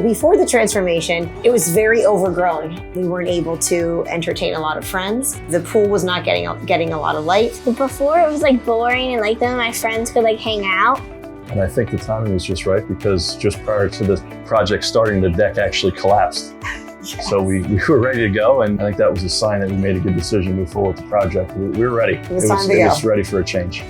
before the transformation, it was very overgrown. We weren't able to entertain a lot of friends. The pool was not getting a lot of light. But before it was like boring and like none of my friends could like hang out. And I think the timing was just right because just prior to the project starting, the deck actually collapsed. Yes. So we were ready to go, and I think that was a sign that we made a good decision to move forward with the project. We were ready. It was ready for a change.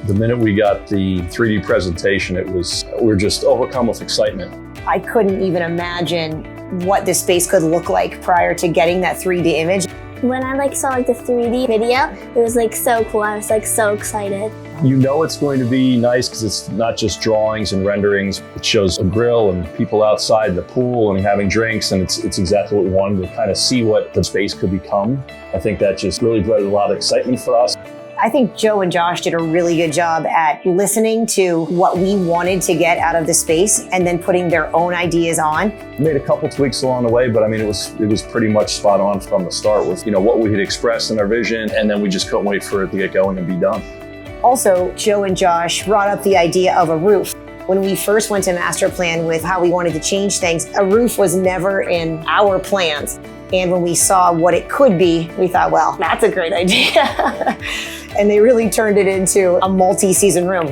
The minute we got the 3D presentation, we were just overcome with excitement. I couldn't even imagine what this space could look like prior to getting that 3D image. When I saw the 3D video, it was so cool. I was so excited. You know it's going to be nice because it's not just drawings and renderings. It shows a grill and people outside the pool and having drinks, and it's exactly what we wanted to kind of see what the space could become. I think that just really bred a lot of excitement for us. I think Joe and Josh did a really good job at listening to what we wanted to get out of the space and then putting their own ideas on. We made a couple tweaks along the way, but I mean, it was pretty much spot on from the start with, what we had expressed in our vision, and then we just couldn't wait for it to get going and be done. Also, Joe and Josh brought up the idea of a roof. When we first went to MasterPLAN with how we wanted to change things, a roof was never in our plans. And when we saw what it could be, we thought, well, that's a great idea. And they really turned it into a multi-season room.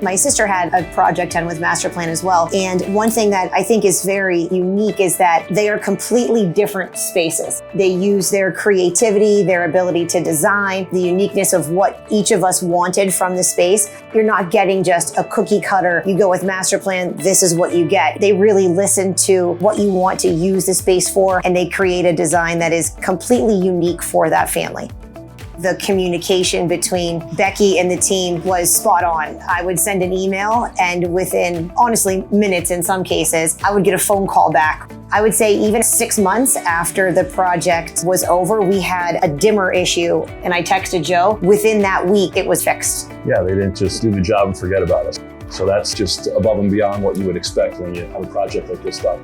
My sister had a project done with MasterPLAN as well. And one thing that I think is very unique is that they are completely different spaces. They use their creativity, their ability to design, the uniqueness of what each of us wanted from the space. You're not getting just a cookie cutter. You go with MasterPLAN, this is what you get. They really listen to what you want to use the space for, and they create a design that is completely unique for that family. The communication between Becky and the team was spot on. I would send an email, and within, honestly, minutes in some cases, I would get a phone call back. I would say even 6 months after the project was over, we had a dimmer issue, and I texted Joe. Within that week, it was fixed. Yeah, they didn't just do the job and forget about us. So that's just above and beyond what you would expect when you have a project like this done.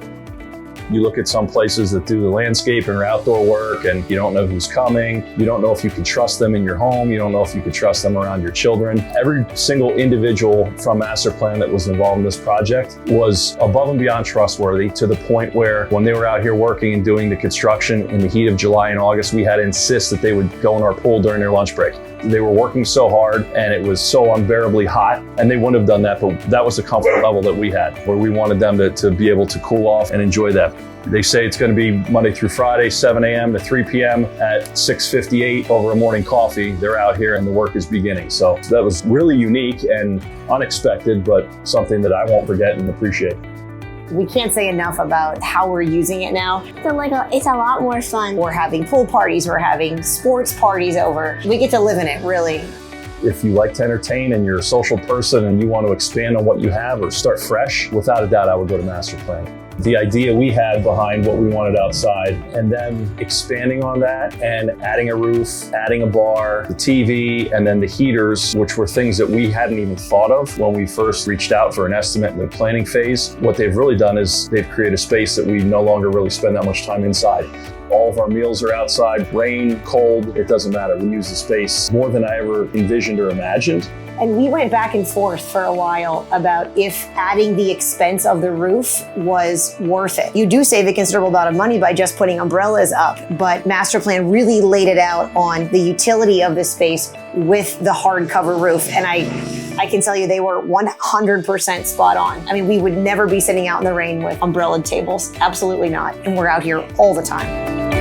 You look at some places that do the landscape and outdoor work, and you don't know who's coming. You don't know if you can trust them in your home. You don't know if you could trust them around your children. Every single individual from MasterPLAN that was involved in this project was above and beyond trustworthy, to the point where when they were out here working and doing the construction in the heat of July and August, we had to insist that they would go in our pool during their lunch break. They were working so hard and it was so unbearably hot, and they wouldn't have done that, but that was the comfort level that we had, where we wanted them to be able to cool off and enjoy that. They say it's going to be Monday through Friday, 7 a.m. to 3 p.m. at 6:58 over a morning coffee. They're out here and the work is beginning. So that was really unique and unexpected, but something that I won't forget and appreciate. We can't say enough about how we're using it now. So it's a lot more fun. We're having pool parties, we're having sports parties over. We get to live in it, really. If you like to entertain and you're a social person and you want to expand on what you have or start fresh, without a doubt, I would go to MasterPLAN. The idea we had behind what we wanted outside, and then expanding on that and adding a roof, adding a bar, the TV, and then the heaters, which were things that we hadn't even thought of when we first reached out for an estimate in the planning phase. What they've really done is they've created a space that we no longer really spend that much time inside. All of our meals are outside, rain, cold, it doesn't matter. We use the space more than I ever envisioned or imagined. And we went back and forth for a while about if adding the expense of the roof was worth it. You do save a considerable amount of money by just putting umbrellas up, but MasterPLAN really laid it out on the utility of the space with the hardcover roof. And I can tell you they were 100% spot on. I mean, we would never be sitting out in the rain with umbrella tables. Absolutely not. And we're out here all the time.